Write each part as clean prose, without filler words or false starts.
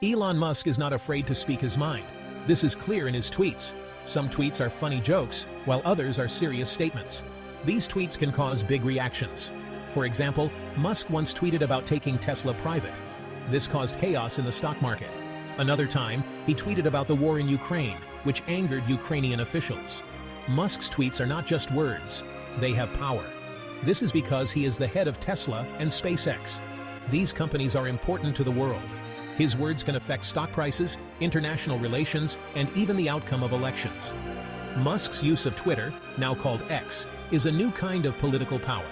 Elon Musk is not afraid to speak his mind. This is clear in his tweets. Some tweets are funny jokes, while others are serious statements. These tweets can cause big reactions. For example, Musk once tweeted about taking Tesla private. This caused chaos in the stock market. Another time, he tweeted about the war in Ukraine, which angered Ukrainian officials. Musk's tweets are not just words, they have power. This is because he is the head of Tesla and SpaceX. These companies are important to the world. His words can affect stock prices, international relations, and even the outcome of elections. Musk's use of Twitter, now called X, is a new kind of political power.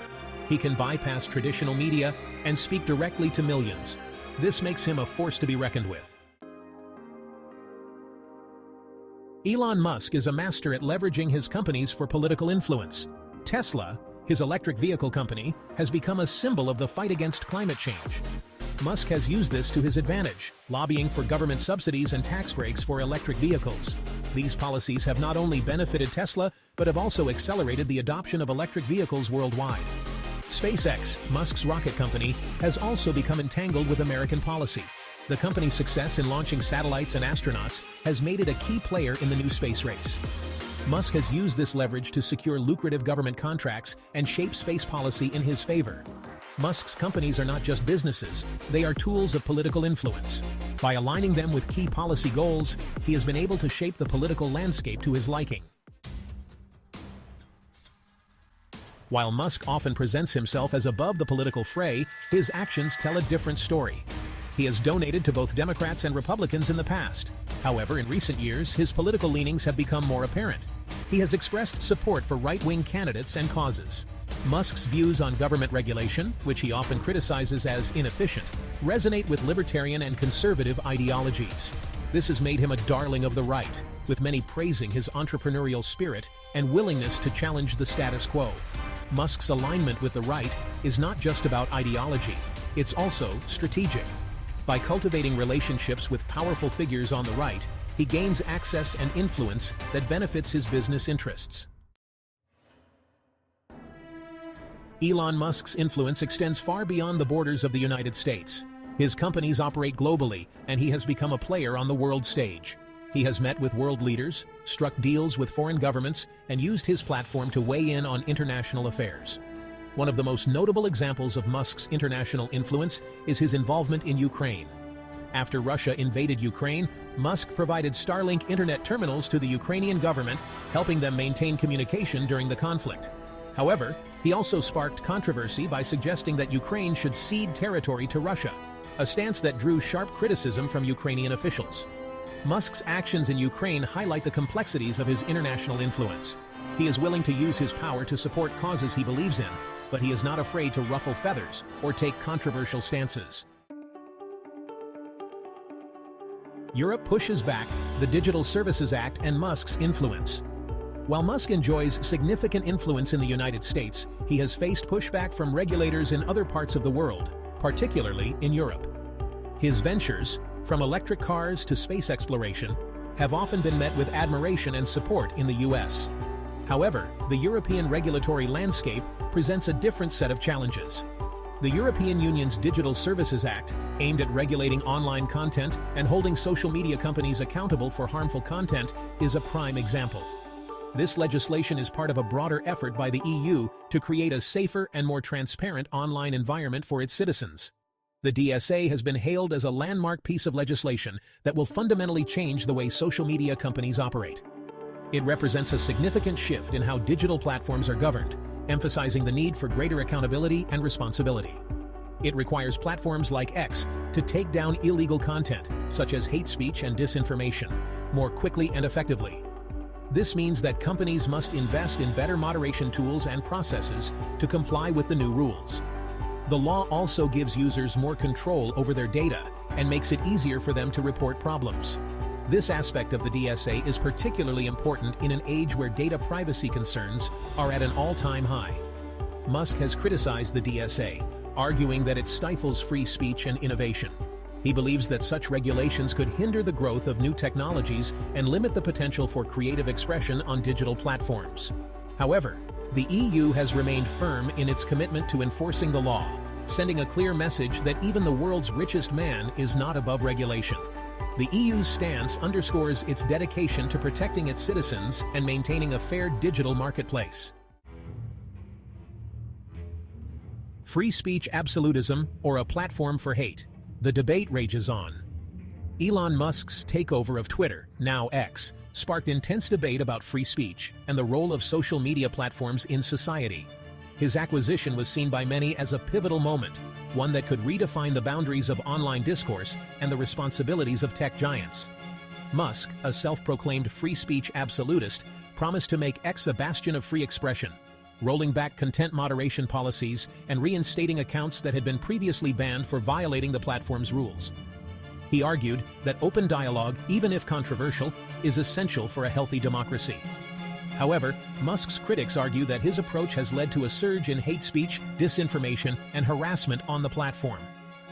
He can bypass traditional media and speak directly to millions. This makes him a force to be reckoned with. Elon Musk is a master at leveraging his companies for political influence. Tesla, his electric vehicle company, has become a symbol of the fight against climate change. Musk has used this to his advantage, lobbying for government subsidies and tax breaks for electric vehicles. These policies have not only benefited Tesla, but have also accelerated the adoption of electric vehicles worldwide. SpaceX, Musk's rocket company, has also become entangled with American policy. The company's success in launching satellites and astronauts has made it a key player in the new space race. Musk has used this leverage to secure lucrative government contracts and shape space policy in his favor. Musk's companies are not just businesses, they are tools of political influence. By aligning them with key policy goals, he has been able to shape the political landscape to his liking. While Musk often presents himself as above the political fray, his actions tell a different story. He has donated to both Democrats and Republicans in the past. However, in recent years, his political leanings have become more apparent. He has expressed support for right-wing candidates and causes. Musk's views on government regulation, which he often criticizes as inefficient, resonate with libertarian and conservative ideologies. This has made him a darling of the right, with many praising his entrepreneurial spirit and willingness to challenge the status quo. Musk's alignment with the right is not just about ideology, it's also strategic. By cultivating relationships with powerful figures on the right, he gains access and influence that benefits his business interests. Elon Musk's influence extends far beyond the borders of the United States. His companies operate globally, and he has become a player on the world stage. He has met with world leaders, struck deals with foreign governments, and used his platform to weigh in on international affairs. One of the most notable examples of Musk's international influence is his involvement in Ukraine. After Russia invaded Ukraine, Musk provided Starlink internet terminals to the Ukrainian government, helping them maintain communication during the conflict. However, he also sparked controversy by suggesting that Ukraine should cede territory to Russia, a stance that drew sharp criticism from Ukrainian officials. Musk's actions in Ukraine highlight the complexities of his international influence. He is willing to use his power to support causes he believes in, but he is not afraid to ruffle feathers or take controversial stances. Europe pushes back the Digital Services Act and Musk's influence. While Musk enjoys significant influence in the United States, he has faced pushback from regulators in other parts of the world, particularly in Europe. His ventures, from electric cars to space exploration, have often been met with admiration and support in the US. However, the European regulatory landscape presents a different set of challenges. The European Union's Digital Services Act, aimed at regulating online content and holding social media companies accountable for harmful content, is a prime example. This legislation is part of a broader effort by the EU to create a safer and more transparent online environment for its citizens. The DSA has been hailed as a landmark piece of legislation that will fundamentally change the way social media companies operate. It represents a significant shift in how digital platforms are governed, emphasizing the need for greater accountability and responsibility. It requires platforms like X to take down illegal content, such as hate speech and disinformation, more quickly and effectively. This means that companies must invest in better moderation tools and processes to comply with the new rules. The law also gives users more control over their data and makes it easier for them to report problems. This aspect of the DSA is particularly important in an age where data privacy concerns are at an all-time high. Musk has criticized the DSA, arguing that it stifles free speech and innovation. He believes that such regulations could hinder the growth of new technologies and limit the potential for creative expression on digital platforms. However, the EU has remained firm in its commitment to enforcing the law, sending a clear message that even the world's richest man is not above regulation. The EU's stance underscores its dedication to protecting its citizens and maintaining a fair digital marketplace. Free speech absolutism or a platform for hate? The debate rages on. Elon Musk's takeover of Twitter, now X, sparked intense debate about free speech and the role of social media platforms in society. His acquisition was seen by many as a pivotal moment, one that could redefine the boundaries of online discourse and the responsibilities of tech giants. Musk, a self-proclaimed free speech absolutist, promised to make X a bastion of free expression, rolling back content moderation policies and reinstating accounts that had been previously banned for violating the platform's rules. He argued that open dialogue, even if controversial, is essential for a healthy democracy. However, Musk's critics argue that his approach has led to a surge in hate speech, disinformation, and harassment on the platform.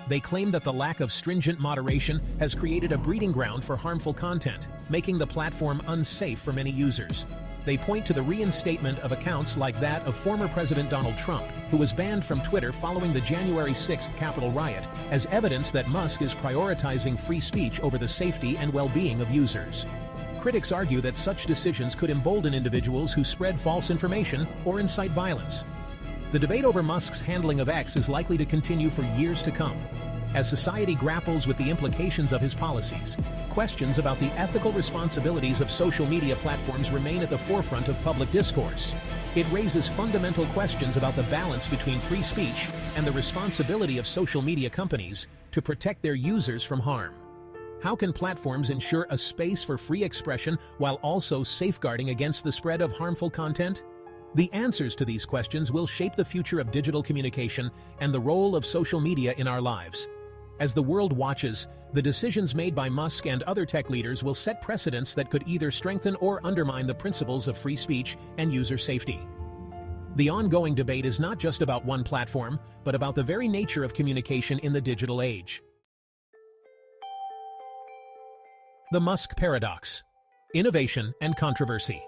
They claim that the lack of stringent moderation has created a breeding ground for harmful content, making the platform unsafe for many users. They point to the reinstatement of accounts like that of former President Donald Trump, who was banned from Twitter following the January 6th Capitol riot, as evidence that Musk is prioritizing free speech over the safety and well-being of users. Critics argue that such decisions could embolden individuals who spread false information or incite violence. The debate over Musk's handling of X is likely to continue for years to come. As society grapples with the implications of his policies, questions about the ethical responsibilities of social media platforms remain at the forefront of public discourse. It raises fundamental questions about the balance between free speech and the responsibility of social media companies to protect their users from harm. How can platforms ensure a space for free expression while also safeguarding against the spread of harmful content? The answers to these questions will shape the future of digital communication and the role of social media in our lives. As the world watches, the decisions made by Musk and other tech leaders will set precedents that could either strengthen or undermine the principles of free speech and user safety. The ongoing debate is not just about one platform, but about the very nature of communication in the digital age. The Musk paradox: innovation and controversy.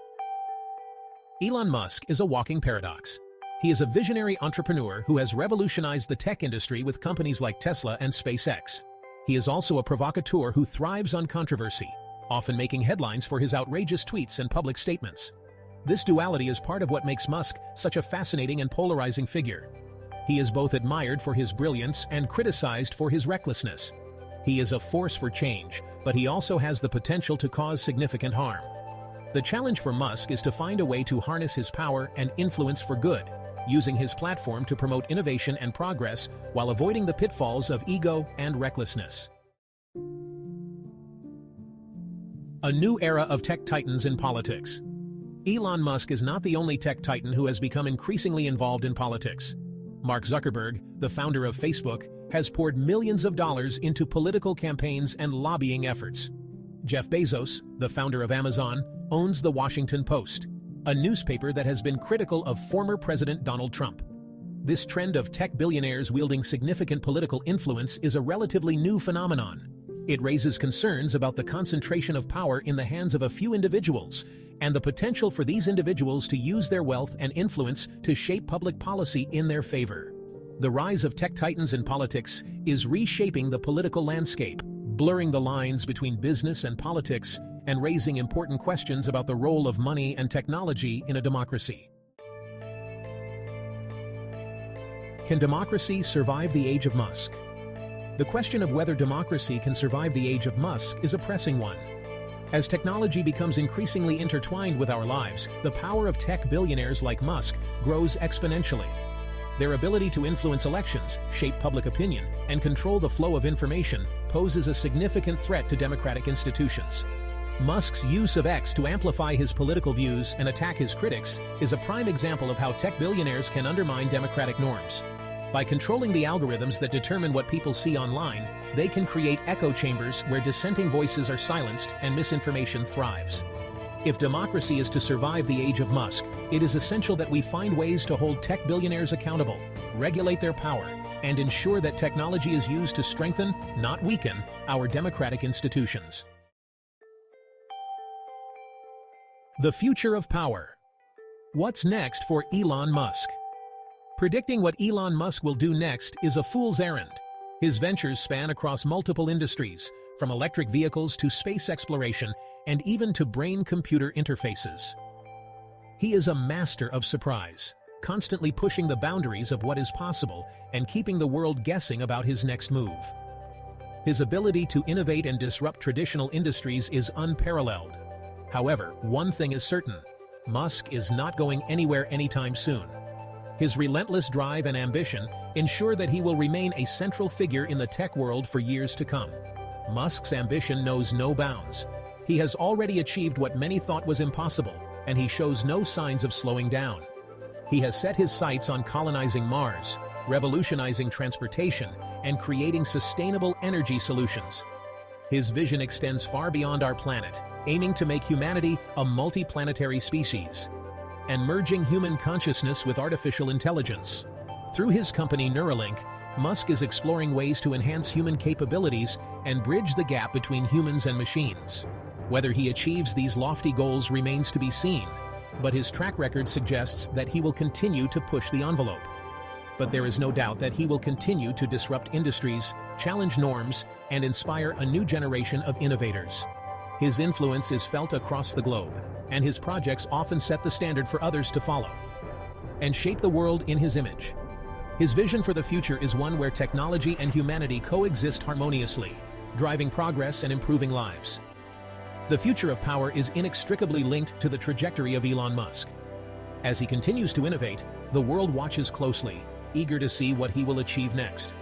Elon Musk is a walking paradox. He is a visionary entrepreneur who has revolutionized the tech industry with companies like Tesla and SpaceX. He is also a provocateur who thrives on controversy, often making headlines for his outrageous tweets and public statements. This duality is part of what makes Musk such a fascinating and polarizing figure. He is both admired for his brilliance and criticized for his recklessness. He is a force for change, but he also has the potential to cause significant harm. The challenge for Musk is to find a way to harness his power and influence for good, using his platform to promote innovation and progress while avoiding the pitfalls of ego and recklessness. A new era of tech titans in politics. Elon Musk is not the only tech titan who has become increasingly involved in politics. Mark Zuckerberg, the founder of Facebook, has poured millions of dollars into political campaigns and lobbying efforts. Jeff Bezos, the founder of Amazon, owns the Washington Post, a newspaper that has been critical of former President Donald Trump. This trend of tech billionaires wielding significant political influence is a relatively new phenomenon. It raises concerns about the concentration of power in the hands of a few individuals and the potential for these individuals to use their wealth and influence to shape public policy in their favor. The rise of tech titans in politics is reshaping the political landscape, blurring the lines between business and politics, and raising important questions about the role of money and technology in a democracy. Can democracy survive the age of Musk? The question of whether democracy can survive the age of Musk is a pressing one. As technology becomes increasingly intertwined with our lives, the power of tech billionaires like Musk grows exponentially. Their ability to influence elections, shape public opinion, and control the flow of information poses a significant threat to democratic institutions. Musk's use of X to amplify his political views and attack his critics is a prime example of how tech billionaires can undermine democratic norms. By controlling the algorithms that determine what people see online, they can create echo chambers where dissenting voices are silenced and misinformation thrives. If democracy is to survive the age of Musk, it is essential that we find ways to hold tech billionaires accountable, regulate their power, and ensure that technology is used to strengthen, not weaken, our democratic institutions. The future of power. What's next for Elon Musk? Predicting what Elon Musk will do next is a fool's errand. His ventures span across multiple industries, from electric vehicles to space exploration and even to brain-computer interfaces. He is a master of surprise, constantly pushing the boundaries of what is possible and keeping the world guessing about his next move. His ability to innovate and disrupt traditional industries is unparalleled. However, one thing is certain: Musk is not going anywhere anytime soon. His relentless drive and ambition ensure that he will remain a central figure in the tech world for years to come. Musk's ambition knows no bounds. He has already achieved what many thought was impossible, and he shows no signs of slowing down. He has set his sights on colonizing Mars, revolutionizing transportation, and creating sustainable energy solutions. His vision extends far beyond our planet, aiming to make humanity a multiplanetary species, and merging human consciousness with artificial intelligence. Through his company Neuralink, Musk is exploring ways to enhance human capabilities and bridge the gap between humans and machines. Whether he achieves these lofty goals remains to be seen, but his track record suggests that he will continue to push the envelope. But there is no doubt that he will continue to disrupt industries, challenge norms, and inspire a new generation of innovators. His influence is felt across the globe, and his projects often set the standard for others to follow and shape the world in his image. His vision for the future is one where technology and humanity coexist harmoniously, driving progress and improving lives. The future of power is inextricably linked to the trajectory of Elon Musk. As he continues to innovate, the world watches closely, eager to see what he will achieve next.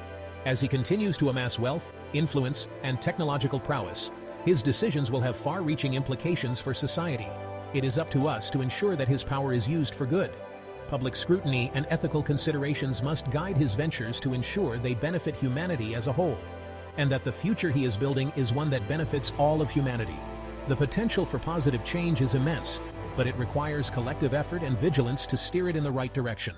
As he continues to amass wealth, influence, and technological prowess, his decisions will have far-reaching implications for society. It is up to us to ensure that his power is used for good. Public scrutiny and ethical considerations must guide his ventures to ensure they benefit humanity as a whole, and that the future he is building is one that benefits all of humanity. The potential for positive change is immense, but it requires collective effort and vigilance to steer it in the right direction.